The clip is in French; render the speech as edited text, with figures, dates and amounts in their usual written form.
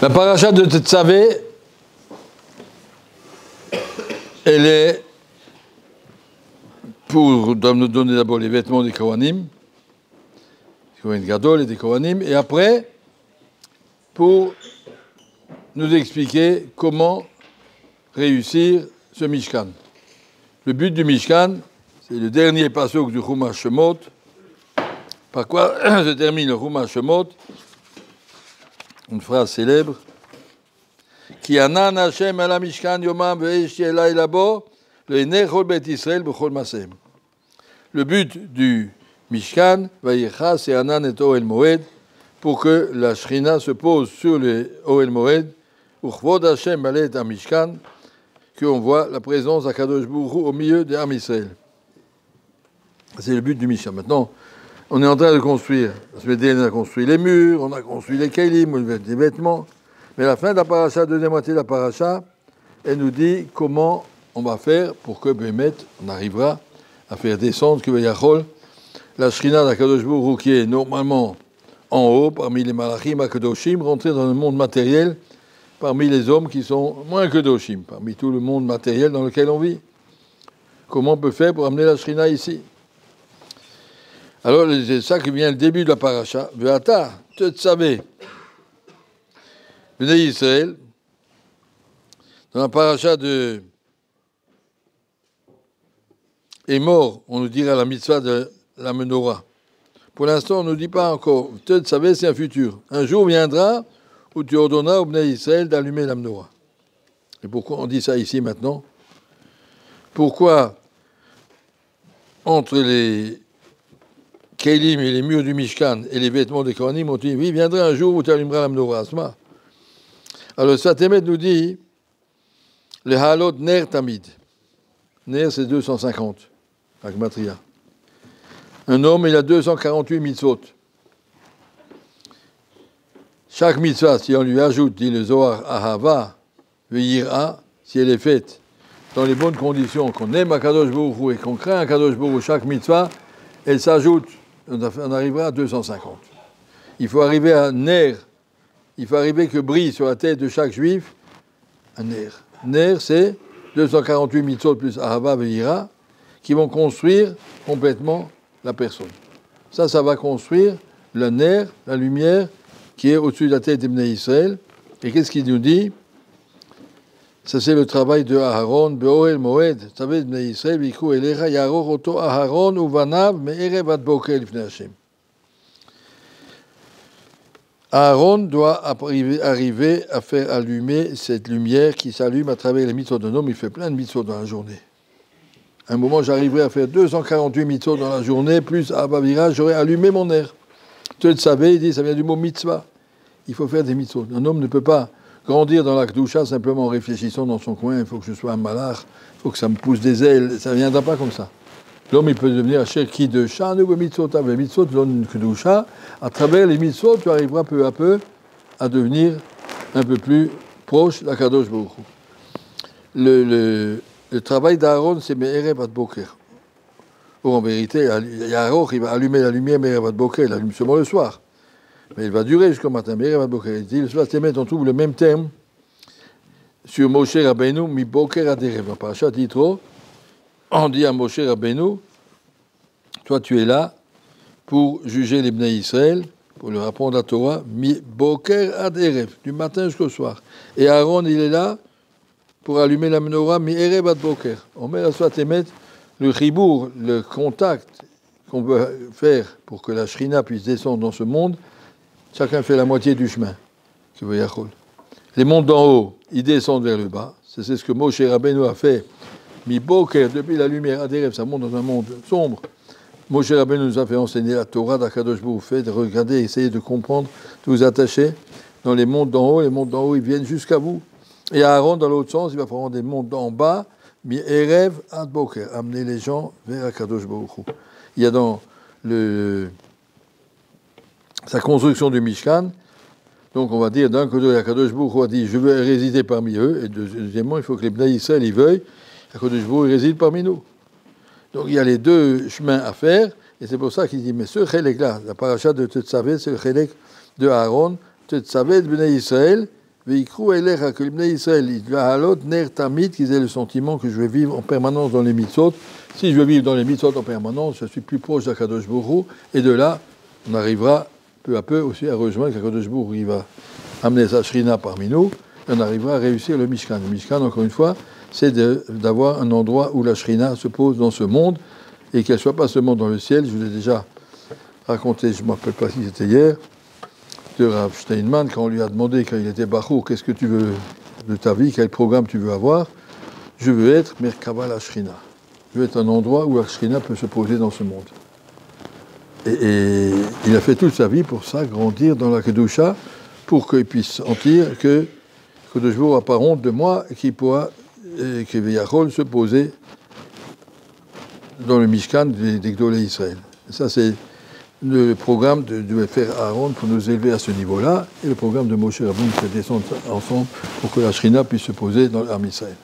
La paracha de Tetzavé, elle est pour nous donner d'abord les vêtements des Kohanim, des Kohen Gadol et des Kohanim, et après, pour nous expliquer comment réussir ce Mishkan. Le but du Mishkan, c'est le dernier pasuk du Chumash Shemot, par quoi se termine le Chumash Shemot, une phrase célèbre, Ki anan Hashem ala Mishkan yomam ve'esh elai labo le'nei chol bet Israël b'chol masem. Le but du Mishkan, vayecha, c'est anan et Ohel Moed, pour que la Shrina se pose sur le Ohel Moed, uchvod Hashem alet à Mishkan, qu'on voit la présence d'Akadosh Baruch Hu au milieu des Am Israël. C'est le but du Mishkan. Maintenant, on est en train de construire. La semaine dernière, on a construit les murs, on a construit les kelim, les vêtements. Mais à la fin de la paracha, deuxième moitié de la paracha, elle nous dit comment on va faire pour que Bémet, on arrivera à faire descendre que Yachol, la Shrina d'Akadosh Baruch Hu, qui est normalement en haut, parmi les Malachim, Akadoshim, rentrer dans le monde matériel, parmi les hommes qui sont moins que Doshim, parmi tout le monde matériel dans lequel on vit. Comment on peut faire pour amener la Shrina ici? Alors, c'est ça qui vient le début de la paracha. Ve'ata, Tetzavé, Bnei Israël, dans la paracha de est mort, on nous dira la mitzvah de la menorah. Pour l'instant, on ne nous dit pas encore. Tetzavé, c'est un futur. Un jour viendra où tu ordonneras au Bnei Israël d'allumer la menorah. Et pourquoi on dit ça ici maintenant? Pourquoi entre les Kélim et les murs du Mishkan et les vêtements des Kohanim, on dit, oui, viendra un jour où tu allumeras la menorah, Asma. Alors, Satémet nous dit, le halot ner tamid. Ner, c'est 250, la Gematria. Un homme, il a 248 mitzvot. Chaque mitzvah, si on lui ajoute, dit le Zohar, ahava, ve'yira, si elle est faite dans les bonnes conditions, qu'on aime Akadosh Baruch Hu et qu'on craint Akadosh Baruch Hu, chaque mitzvah, elle s'ajoute. On arrivera à 250. Il faut arriver à Ner. Il faut arriver que brille sur la tête de chaque juif un Ner. Ner, c'est 248 mitzvot plus Ahava Ve'ira qui vont construire complètement la personne. Ça va construire le Ner, la lumière qui est au-dessus de la tête d'Ibn Israël. Et qu'est-ce qu'il nous dit? Ça, c'est le travail de Aharon, Be'oel Moed. Vous savez, Ibn Israël, Vikou Elecha, Yaror Oto Aharon, Uvanav, Me'erev Ad Boker Lifnei Hashem. Aaron doit arriver à faire allumer cette lumière qui s'allume à travers les mitzvot d'un homme. Il fait plein de mitzvot dans la journée. À un moment, j'arriverai à faire 248 mitzvot dans la journée, plus à Bavira, j'aurai allumé mon air. Tu le savais, il dit, ça vient du mot mitzvah. Il faut faire des mitzvot. Un homme ne peut pas grandir dans la Kedusha simplement en réfléchissant dans son coin, il faut que je sois un malach, il faut que ça me pousse des ailes, ça ne viendra pas comme ça. L'homme, il peut devenir un cherki de Shanu mitzvot, les mitzvot donnent une Kedusha. À travers les mitzvot, tu arriveras peu à peu à devenir un peu plus proche d'Akadosh Baruch Hu. Le travail d'Aaron, c'est Me'erev Ad Boker. Or, en vérité, Aaron, il va allumer la lumière Me'erev Ad Boker, il allume seulement le soir. Mais il va durer jusqu'au matin. Me'erev Ad Boker. Il dit, le soir, on trouve le même terme sur Moshe Rabbeinu, Mi Boker Ad Erev. Dans Parashat Yitro, on dit à Moshe Rabbeinu, toi tu es là pour juger les Bnei Israël, pour leur apprendre la Torah, Mi Boker Ad Erev, du matin jusqu'au soir. Et Aaron, il est là pour allumer la menorah, Mi Erev Ad Boker. On met la soit émettre le chibour, le contact qu'on veut faire pour que la Shrina puisse descendre dans ce monde. Chacun fait la moitié du chemin. Les mondes d'en haut, ils descendent vers le bas. C'est ce que Moshe Rabbeinu a fait. Mi Boker, depuis la lumière, Adérev, ça monte dans un monde sombre. Moshe Rabbeinu nous a fait enseigner la Torah d'Akadosh Baruch Hu, fait de regarder, essayer de comprendre, de vous attacher dans les mondes d'en haut. Les mondes d'en haut, ils viennent jusqu'à vous. Et Aaron, dans l'autre sens, il va prendre des mondes d'en bas, Mi Erev Ad Boker, amener les gens vers Akadosh Baruch Hu. Il y a dans sa construction du Mishkan, donc on va dire d'un côté, Akadosh Baruch Hu a dit, je veux résider parmi eux, et deuxièmement, il faut que les Bnei Israël y veuillent, Akadosh Baruch Hu réside parmi nous. Donc il y a les deux chemins à faire, et c'est pour ça qu'il dit, mais ce chélek-là, la paracha de Tetzavé, c'est le chélek de Aaron, Tetzavé de Bnei Israël, Veikru Eler HaKolim Israël, Halot Ner Tamid, qu'ils aient le sentiment que je vais vivre en permanence dans les mitzvot. Si je veux vivre dans les mitzvot en permanence, je suis plus proche d'Akadosh Baruch Hu, et de là, on arrivera peu à peu aussi à rejoindre qu'Akadosh Baruch Hu, il va amener sa shrina parmi nous, et on arrivera à réussir le Mishkan. Le Mishkan, encore une fois, c'est d'avoir un endroit où la shrina se pose dans ce monde, et qu'elle ne soit pas seulement dans le ciel. Je vous ai déjà raconté, je ne me rappelle pas si c'était hier, de Rav Steinman, quand on lui a demandé, quand il était Bachour, qu'est-ce que tu veux de ta vie, quel programme tu veux avoir. Je veux être Merkava la Shrina. Je veux être un endroit où la Shrina peut se poser dans ce monde. Et il a fait toute sa vie pour ça, grandir dans la Kedusha, pour qu'il puisse sentir que de jour n'a pas honte de moi, et qu'il pourra, que Veyachol se poser dans le Mishkan des Gdolei Israël. Et ça, c'est le programme de faire Aaron pour nous élever à ce niveau-là, et le programme de Moshe Rabbeinu qui descend ensemble pour que la Shrina puisse se poser dans l'armée Israël.